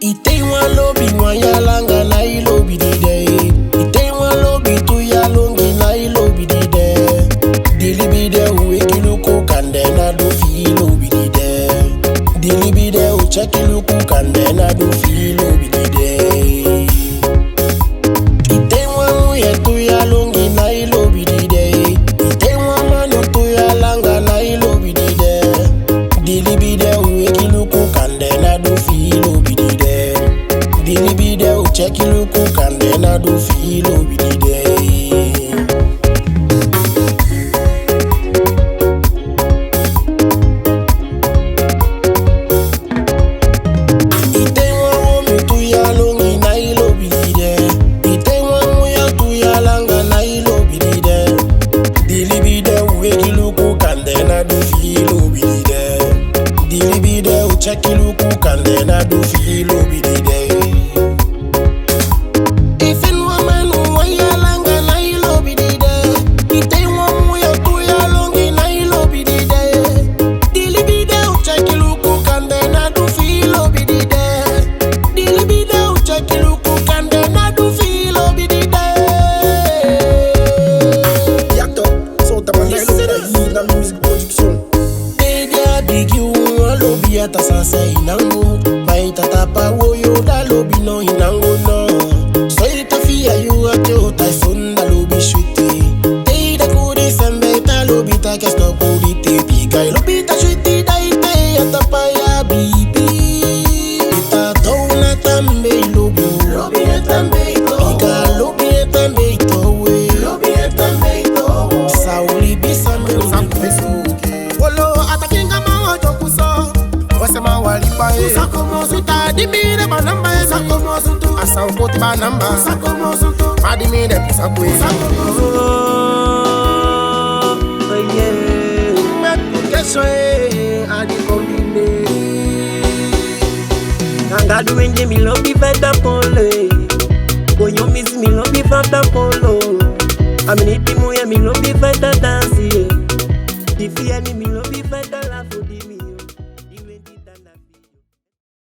Ite wa lobi wa ya langa na ilobi di de. Ite wa lobi tu ya longi na ilobi di de. Dilibi de uwe kiluku kande na do fi lobi di de. Dilibi de uche kiluku kande na do fi lobi di de. Ite wa uye tu ya longi na ilobi di de. Ite wa manu tu ya langa na ilobi di de. Dilibi de uwe kiluku kande na do fi lobi di de. Dilibi de uche kiluku kande na do fi lobi di de. Check iluku kande na do fi lobi di de. Ifin woman waya langa na ilobi di de. Ite wamu ya tu ya longi na ilobi di de. Dilibi de check iluku kande na do fi lobi di de. Dilibi de check iluku kande na do fi lobi di de. Yakto, so tamandelo na music production. Media big you lobi ata sasa inango baita tapa woyo da lobi no inango no so ita fia you ate ota sonda lobi shwiti te da kuri sembe ta lobi ta kesto kuri te piga lobi ta shwiti da ite ata pa ya bibi ita dona tambe lobi lobi tambe to piga lobi tambe to we lobi tambe to sauli bisambe sampeso wolo atakinga mawa jokuso wasema walipa sakomo suta dimire banamba sakomo sutu asampoti banamba sakomo sutu madimire pisakwe sakomo yeah metukesho adi kombine ngadu wenje mi lobi veda pole konyo miss mi lobi veda polo aminiti moya mi lobi veda dance ifia ni mi